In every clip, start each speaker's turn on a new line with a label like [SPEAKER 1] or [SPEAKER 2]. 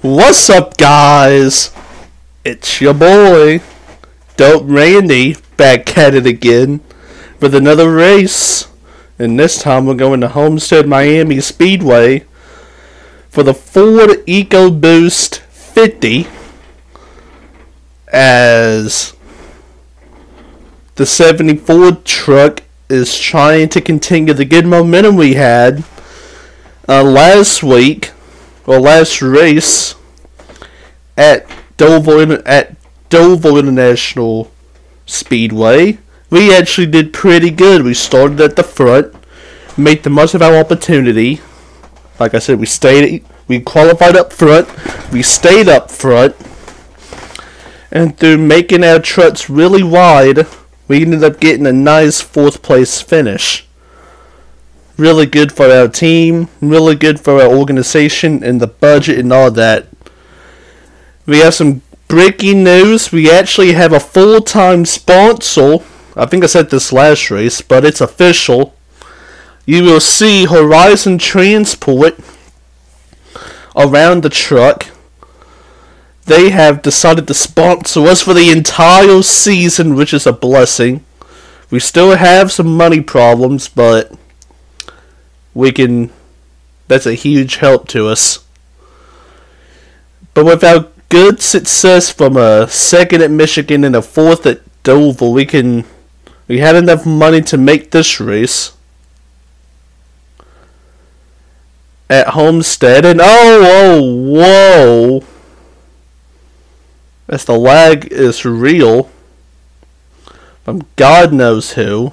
[SPEAKER 1] What's up, guys? It's your boy, Dope Randy, back at it again with another race. And this time we're going to Homestead-Miami Speedway for the Ford Ecoboost 50, as the 74 truck is trying to continue the good momentum we had last week, or last race, at Dover International Speedway. We actually did pretty good. We started at the front, made the most of our opportunity. Like I said, we qualified up front, we stayed up front, and through making our trucks really wide, we ended up getting a nice 4th place finish. Really good for our team, really good for our organization and the budget and all that. We have some breaking news. We actually have a full-time sponsor. I think I said this last race, but it's official. You will see Horizon Transport around the truck. They have decided to sponsor us for the entire season, which is a blessing. We still have some money problems, but that's a huge help to us. But with our good success from a 2nd at Michigan and a 4th at Dover, we had enough money to make this race at Homestead. And whoa, as the lag is real from God knows who.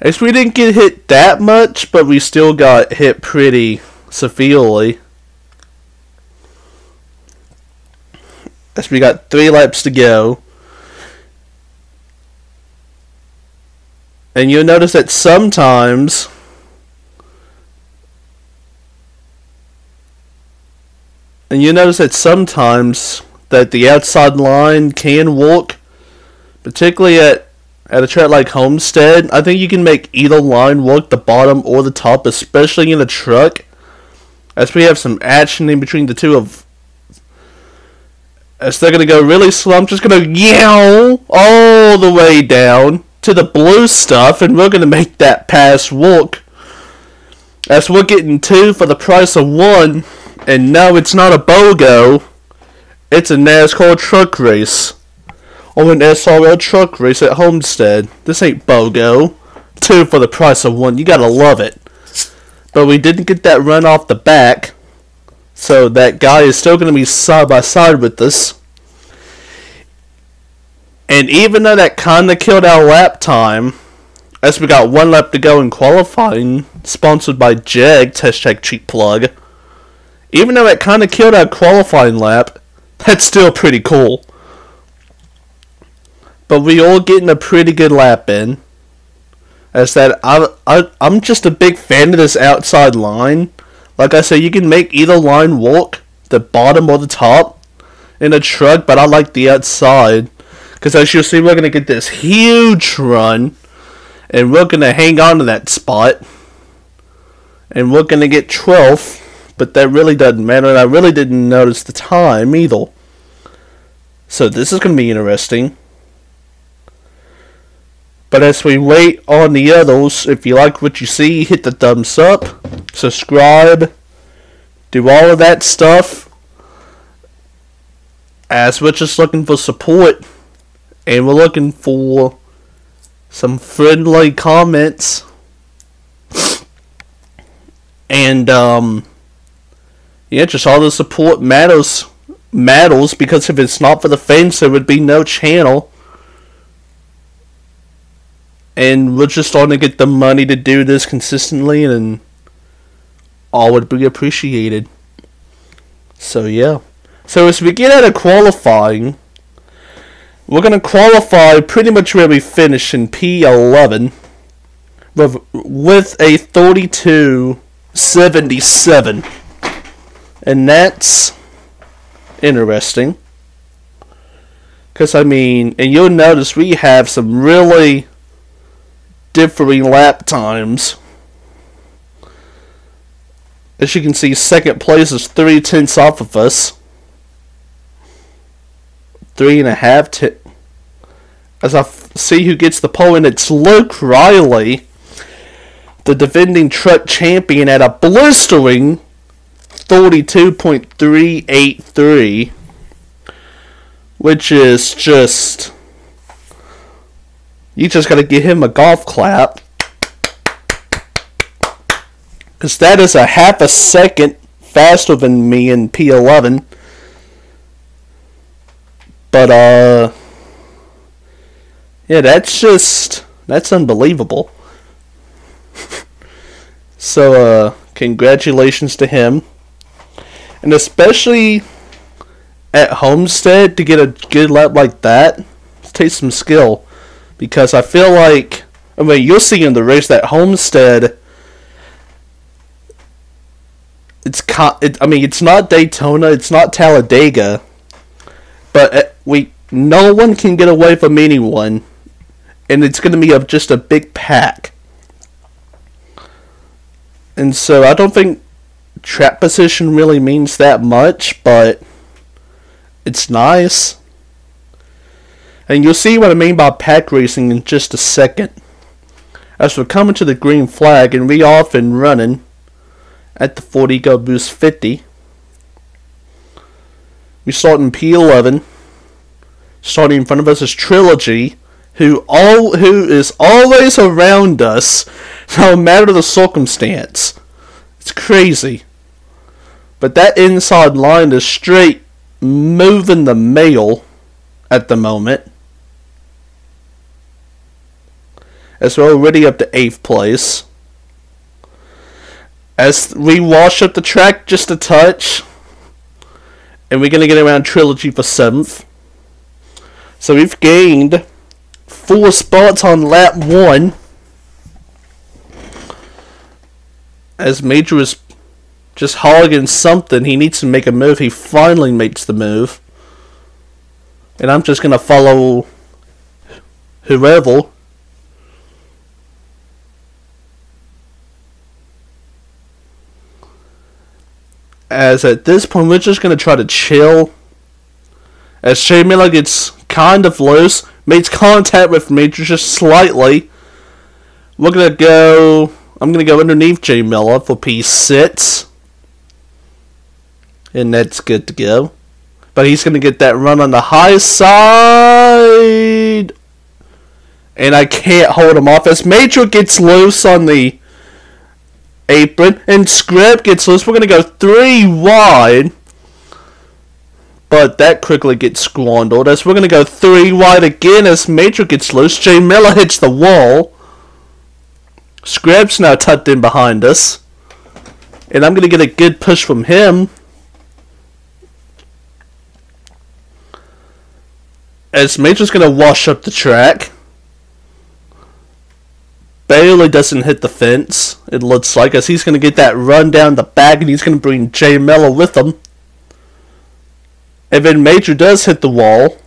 [SPEAKER 1] As we didn't get hit that much, but we still got hit pretty severely. As we got 3 laps to go. And you'll notice that sometimes that the outside line can work, particularly at a track like Homestead. I think you can make either line work, the bottom or the top, especially in a truck, as we have some action in between the two of. As they're going to go really slow, I'm just going to yell all the way down to the blue stuff, and we're going to make that pass work. As we're getting 2 for the price of 1, and no, it's not a BOGO, it's a NASCAR truck race. Or an SRL truck race at Homestead. This ain't BOGO. 2 for the price of 1. You gotta love it. But we didn't get that run off the back, so that guy is still gonna be side by side with us. And even though that kinda killed our lap time, as we got 1 lap to go in qualifying, sponsored by Jag, hashtag cheap plug. Even though it kinda killed our qualifying lap, that's still pretty cool. But we all getting a pretty good lap in. As that, I'm just a big fan of this outside line. Like I said, you can make either line work, the bottom or the top, in a truck, but I like the outside. Because as you'll see, we're going to get this huge run, and we're going to hang on to that spot. And we're going to get 12th, but that really doesn't matter, and I really didn't notice the time either. So this is going to be interesting. But as we wait on the others, if you like what you see, hit the thumbs up, subscribe, do all of that stuff, as we're just looking for support, and we're looking for some friendly comments, and yeah, just all the support matters, because if it's not for the fans, there would be no channel. And we're just starting to get the money to do this consistently, and all would be appreciated. So yeah. So as we get out of qualifying, we're going to qualify pretty much where we finish in P11 with a 32.77. And that's interesting. Because, I mean, and you'll notice we have some really differing lap times. As you can see, second place is 3/10 off of us. 3.5. As I see who gets the pole, and it's Luke Riley, the defending truck champion, at a blistering 42.383, which is just, you just gotta give him a golf clap, because that is a half a second faster than me in P11. But yeah, that's unbelievable. So congratulations to him, and especially at Homestead, to get a good lap like that, it takes some skill, because I feel like, I mean, you'll see in the race that Homestead, it's not Daytona, it's not Talladega, but no one can get away from anyone, and it's going to be just a big pack. And so I don't think track position really means that much, but it's nice. And you'll see what I mean by pack racing in just a second. As we're coming to the green flag, and we off and running at the Ford Ecoboost 50. We start in P11. Starting in front of us is Trilogy, who is always around us, no matter the circumstance. It's crazy. But that inside line is straight moving the mail at the moment, as we're already up to 8th place. As we wash up the track just a touch, and we're going to get around Trilogy for 7th. So we've gained 4 spots on lap 1. As Major is just hogging something, he needs to make a move. He finally makes the move. And I'm just going to follow whoever. As at this point, we're just going to try to chill. As Shea Miller gets kind of loose, makes contact with Major just slightly. I'm going to go underneath J Miller for P6. And that's good to go. But he's going to get that run on the high side. And I can't hold him off. As Major gets loose on the apron, and Scrib gets loose. We're going to go 3 wide. But that quickly gets squandered, as we're going to go 3 wide again as Major gets loose. J Miller hits the wall. Scrib's now tucked in behind us. And I'm going to get a good push from him. As Major's going to wash up the track. Barely doesn't hit the fence, it looks like, as he's going to get that run down the back, and he's going to bring J Miller with him. And then Major does hit the wall,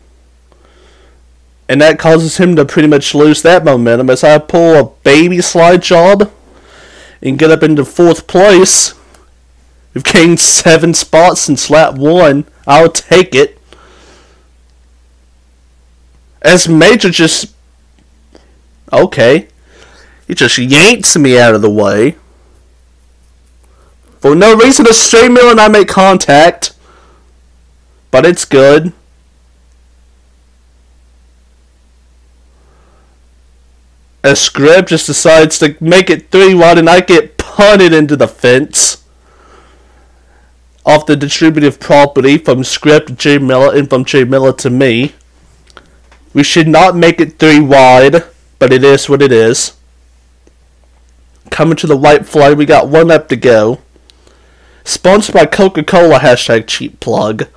[SPEAKER 1] and that causes him to pretty much lose that momentum, as I pull a baby slide job and get up into 4th place. We've gained 7 spots since lap 1. I'll take it. As Major just... okay. He just yanks me out of the way. For no reason, a J Miller and I make contact. But it's good. As Scrib just decides to make it 3 wide, and I get punted into the fence. Off the distributive property from Scrib to J Miller, and from J Miller to me. We should not make it 3 wide, but it is what it is. Coming to the white flag, we got 1 lap to go. Sponsored by Coca-Cola, #cheap plug.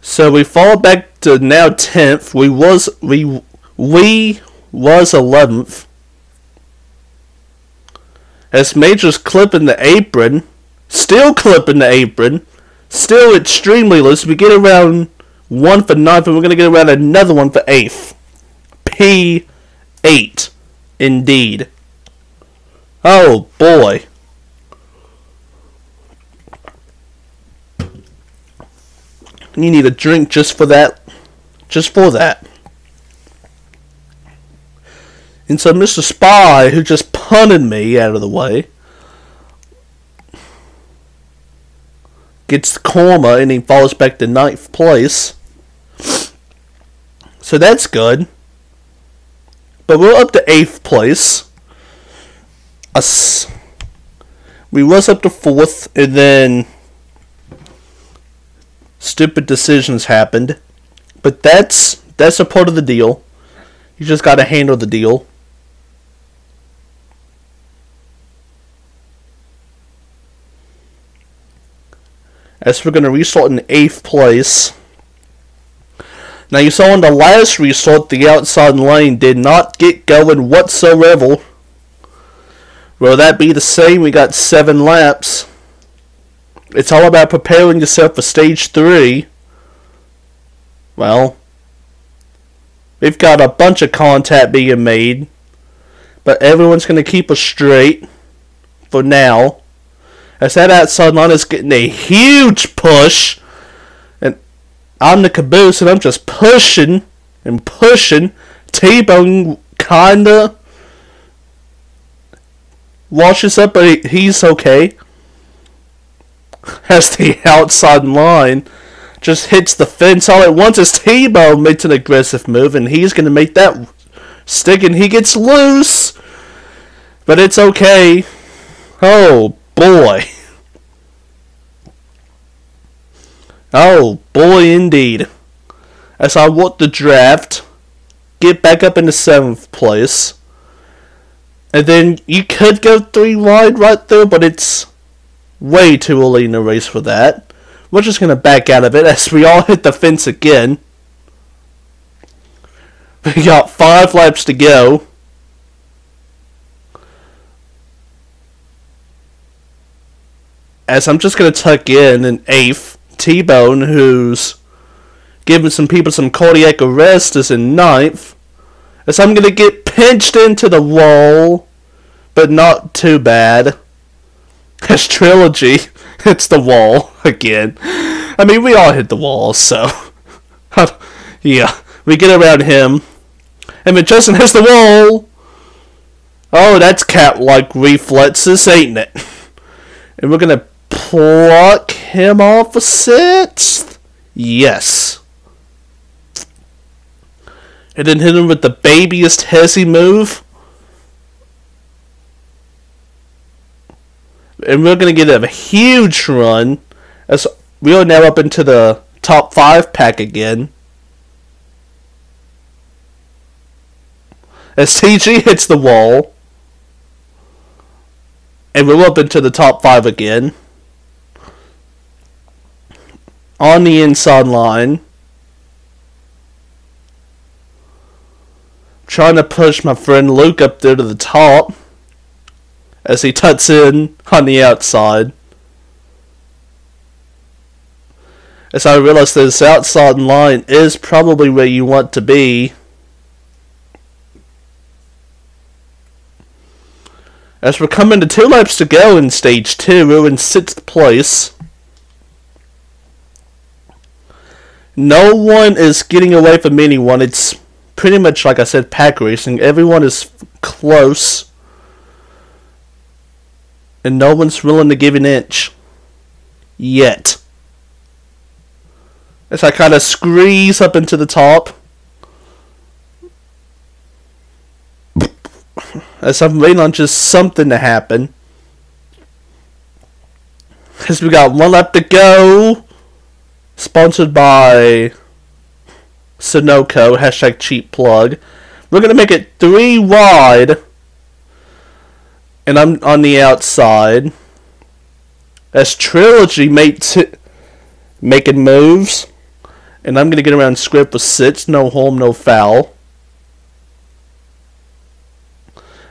[SPEAKER 1] So we fall back to now 10th. We was 11th. As Major's clipping the apron. Still clipping the apron. Still extremely loose. We get around 1 for 9th, and we're going to get around another 1 for 8th. P8. Indeed. Oh boy. You need a drink just for that. Just for that. And so Mr. Spy, who just punted me out of the way, gets the karma and he falls back to 9th place. So that's good. But we're up to 8th place. We was up to 4th, and then stupid decisions happened. But that's a part of the deal. You just gotta handle the deal. As we're gonna restart in 8th place. Now you saw in the last restart, the outside lane did not get going whatsoever. Will that be the same? We got 7 laps. It's all about preparing yourself for stage 3. Well, we've got a bunch of contact being made, but everyone's going to keep us straight for now. As that outside line is getting a huge push, and I'm the caboose, and I'm just pushing and pushing. T-Bone kinda washes up, but he's okay. As the outside line just hits the fence all at once, as T-Bone makes an aggressive move, and he's going to make that stick, and he gets loose. But it's okay. Oh, boy. Oh, boy, indeed. As I walk the draft, get back up into 7th place. And then you could go 3 wide right there, but it's way too early in the race for that. We're just going to back out of it as we all hit the fence again. We got 5 laps to go. As I'm just going to tuck in 8th. T-Bone, who's giving some people some cardiac arrest, is in 9th. As I'm going to get pinched into the wall, but not too bad. As Trilogy hits the wall again. I mean, we all hit the wall, so yeah, we get around him. And then Justin hits the wall. Oh, that's cat-like reflexes, ain't it? And we're going to pluck him off for 6th. Yes. And then hit him with the babyest hezzy move. And we're going to get a huge run. As we are now up into the top 5 pack again. As TG hits the wall. And we're up into the top 5 again. On the inside line. Trying to push my friend Luke up there to the top. As he tucks in on the outside. As I realize this outside line is probably where you want to be. As we're coming to 2 laps to go in stage 2, we're in 6th place. No one is getting away from anyone. It's pretty much, like I said, pack racing. Everyone is close. And no one's willing to give an inch. Yet. As I kind of squeeze up into the top. As I'm waiting on just something to happen. As we got 1 lap to go. Sponsored by Sunoco, hashtag cheap plug. We're going to make it 3 wide. And I'm on the outside. As Trilogy making moves. And I'm going to get around script with 6. No harm, no foul.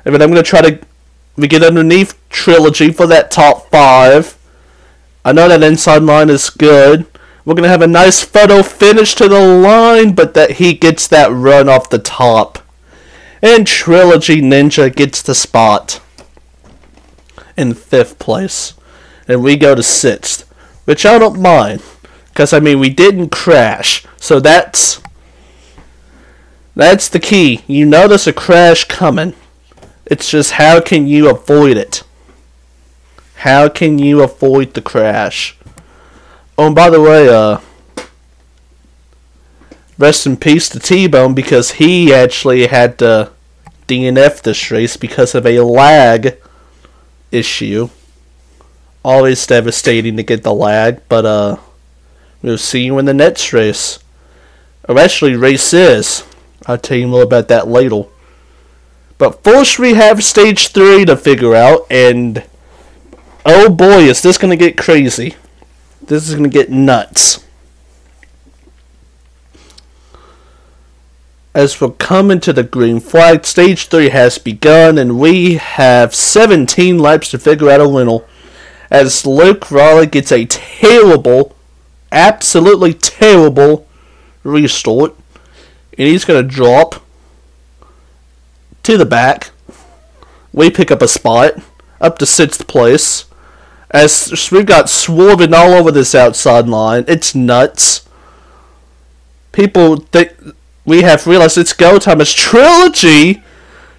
[SPEAKER 1] And then I'm going to try to get underneath Trilogy for that top 5. I know that inside line is good. We're going to have a nice photo finish to the line, but that he gets that run off the top. And Trilogy Ninja gets the spot in 5th place. And we go to 6th, which I don't mind. Because, I mean, we didn't crash. So that's the key. You notice a crash coming. It's just how can you avoid it? How can you avoid the crash? Oh, and by the way, rest in peace to T-Bone, because he actually had to DNF this race because of a lag issue. Always devastating to get the lag, but we'll see you in the next race. Or actually, races. I'll tell you more about that later. But first we have stage 3 to figure out, and oh boy, is this going to get crazy. This is going to get nuts. As we're coming to the green flag, stage 3 has begun, and we have 17 laps to figure out a winner. As Luke Raleigh gets a terrible, absolutely terrible restart, and he's going to drop to the back. We pick up a spot up to 6th place. As we've got swerving all over this outside line. It's nuts. People think we have realized it's go time as Trilogy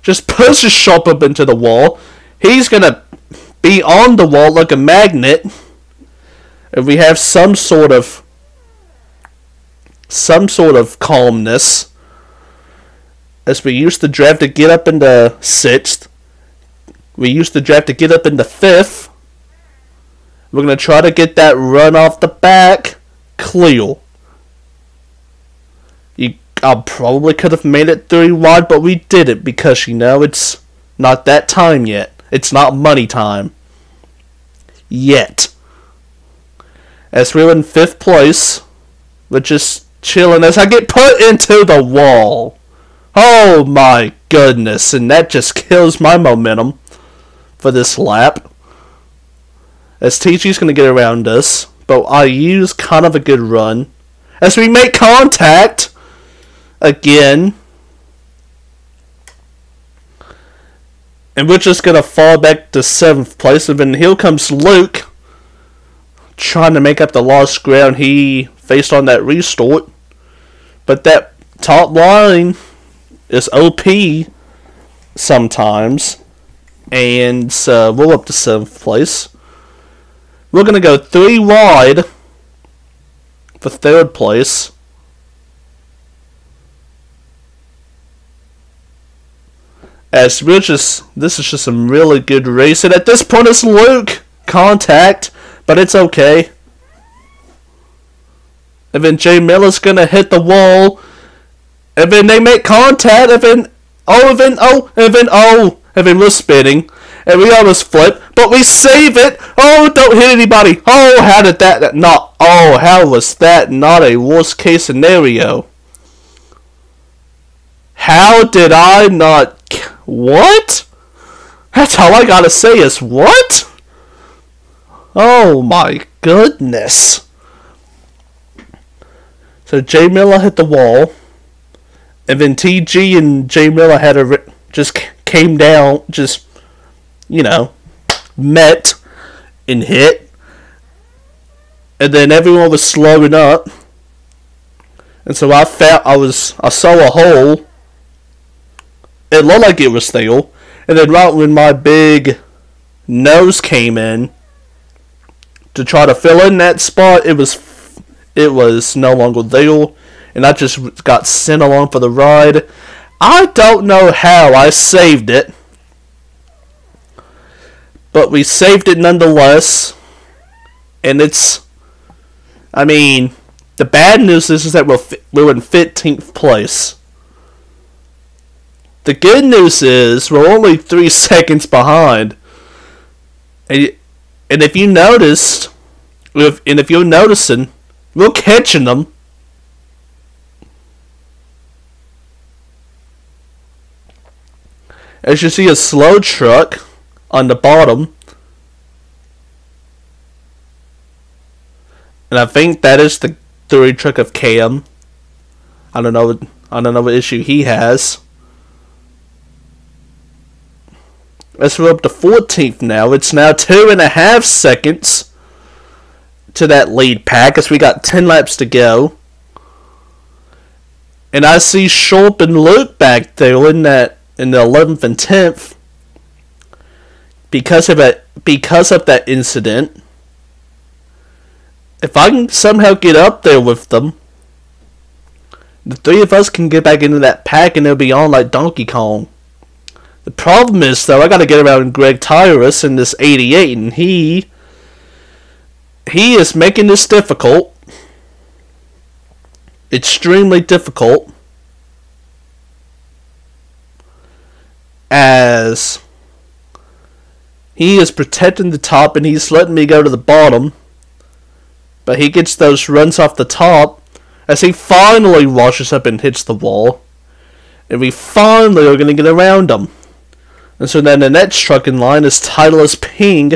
[SPEAKER 1] just pushes Sharp up into the wall. He's going to be on the wall like a magnet. And we have some sort of calmness. As we used the draft to get up into 6th. We used the draft to get up into 5th. We're going to try to get that run off the back clear. I probably could have made it 3 wide, but we didn't because, you know, it's not that time yet. It's not money time. Yet. As we're in 5th place, we're just chilling as I get put into the wall. Oh my goodness, and that just kills my momentum for this lap. As TG's going to get around us, but I use kind of a good run. As we make contact again. And we're just going to fall back to 7th place. And then here comes Luke, trying to make up the lost ground he faced on that restart. But that top line is OP sometimes. And we're up to 7th place. We're going to go 3 wide for 3rd place. As this is just some really good racing. At this point, it's Luke contact, but it's okay. And then Jay Miller's gonna hit the wall, and then they make contact, and then we're spinning, and we almost flip, but we save it. Oh, don't hit anybody. Oh, how did that not? Oh, how was that not a worst case scenario? How did I not? What? That's all I gotta say is what? Oh my goodness. So Jay Miller hit the wall, and then TG and Jay Miller just came down, just, you know, met and hit, and then everyone was slowing up, and so I saw a hole. It looked like it was there, and then right when my big nose came in to try to fill in that spot, it was no longer there, and I just got sent along for the ride. I don't know how I saved it, but we saved it nonetheless, and I mean, the bad news is that we're in 15th place. The good news is we're only 3 seconds behind, and if you noticed, if you're noticing, we're catching them. As you see a slow truck on the bottom, and I think that is the 3 truck of Cam. I don't know what issue he has. As we're up to 14th now, it's now 2.5 seconds. to that lead pack as we got 10 laps to go. And I see Shulp and Luke back there in the 11th and 10th because of that incident. If I can somehow get up there with them, the three of us can get back into that pack and they'll be on like Donkey Kong. The problem is, though, I gotta get around Greg Tyrus in this 88, and he is making this difficult. Extremely difficult. As he is protecting the top and he's letting me go to the bottom. But he gets those runs off the top as he finally washes up and hits the wall. And we finally are going to get around him. And so then the next truck in line is Titleist Ping.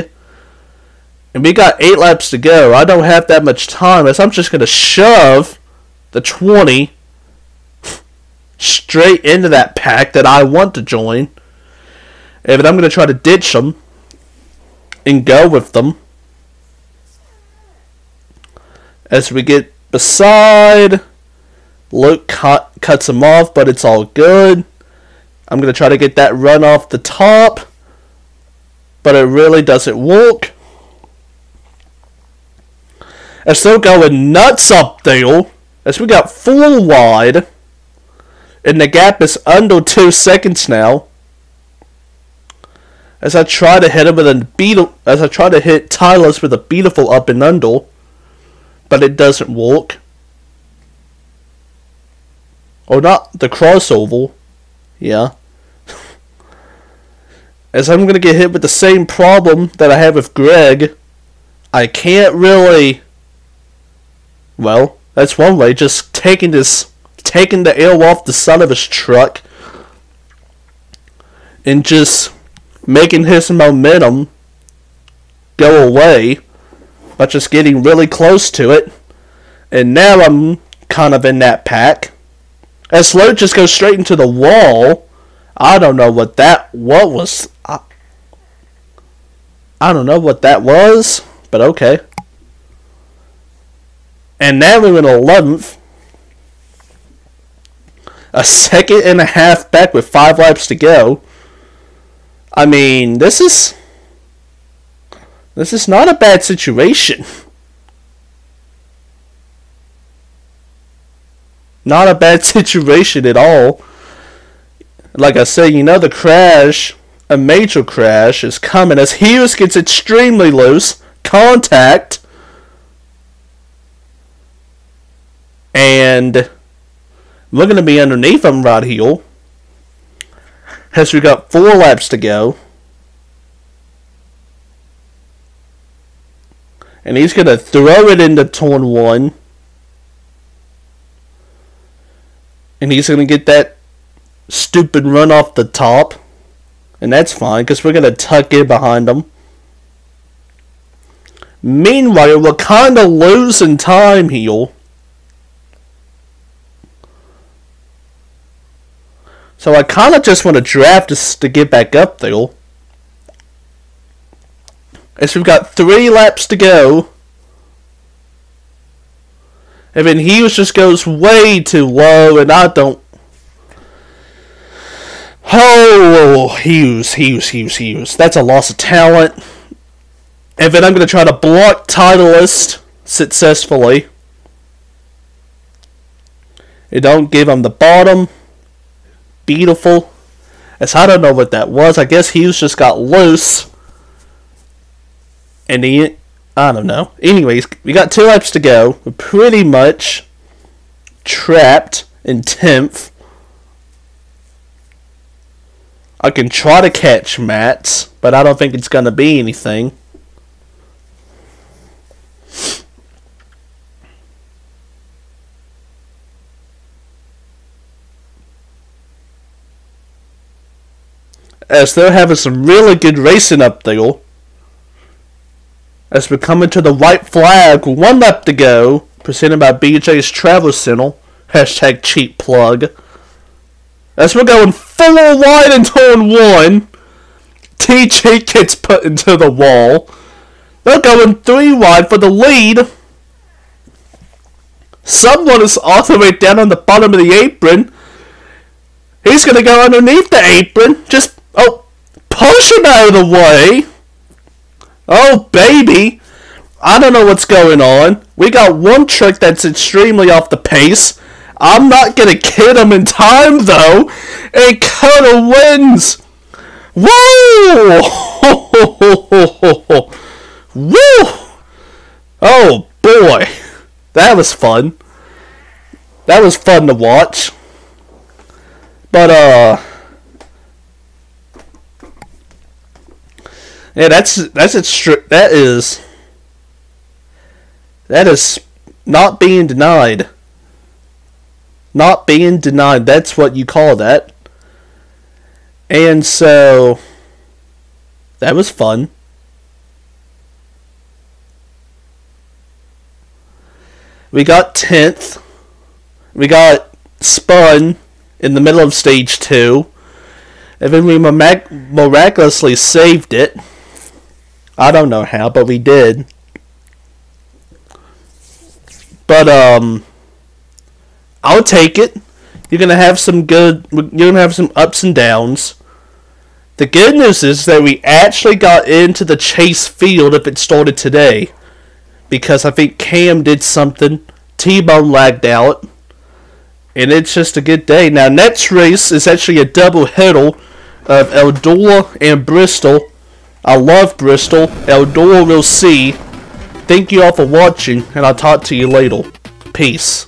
[SPEAKER 1] And we got 8 laps to go. I don't have that much time as I'm just going to shove the 20 straight into that pack that I want to join. And I'm going to try to ditch them and go with them. As we get beside, Luke cuts him off, but it's all good. I'm going to try to get that run off the top, but it really doesn't work. As they're going nuts up there, as we got 4 wide, and the gap is under 2 seconds now. As I try to hit him with hit Titleist with a beautiful up and under, but it doesn't work. Or not the crossover. Yeah. As I'm going to get hit with the same problem that I have with Greg. I can't really... Well, that's one way. Just taking the air off the side of his truck. And just making his momentum go away. By just getting really close to it. And now I'm kind of in that pack. As Luke just goes straight into the wall. I don't know what that was. I don't know what that was. But okay. And now we're in 11th. A second and a half back with 5 laps to go. I mean, this is not a bad situation. Not a bad situation at all. Like I said, you know the crash, a major crash, is coming as Hughes gets extremely loose. Contact. And we're going to be underneath him right here. As we got 4 laps to go. And he's going to throw it into turn 1. And he's going to get that stupid run off the top. And that's fine, because we're going to tuck in behind him. Meanwhile, we're kind of losing time here. So I kind of just want to draft us to get back up there. As we've got 3 laps to go. And then Hughes just goes way too low, and I don't... Oh, Hughes. That's a loss of talent. And then I'm going to try to block Titleist successfully. And don't give him the bottom. Beautiful. As I don't know what that was. I guess Hughes just got loose. And I don't know. Anyways, we got 2 laps to go. We're pretty much trapped in 10th. I can try to catch Matt's, but I don't think it's going to be anything. As they're having some really good racing up there. As we're coming to the white flag, 1 lap to go. Presented by BJ's Travel Center. Hashtag cheap plug. As we're going 4 wide in turn 1. TJ gets put into the wall. They're going 3 wide for the lead. Someone is all the way down on the bottom of the apron. He's going to go underneath the apron. Just, push him out of the way. Oh, baby. I don't know what's going on. We got one truck that's extremely off the pace. I'm not going to get him in time, though. And Coda wins. Woo! Woo! Oh, boy. That was fun. That was fun to watch. But, yeah, that is not being denied. Not being denied. That's what you call that. And so, that was fun. We got 10th. We got spun in the middle of stage 2. And then we miraculously saved it. I don't know how, but we did. But, I'll take it. You're gonna have some ups and downs. The good news is that we actually got into the chase field if it started today. Because I think Cam did something. T-Bone lagged out. And it's just a good day. Now, next race is actually a double header of Eldora and Bristol. I love Bristol. Eldora we'll see. Thank you all for watching, and I'll talk to you later. Peace.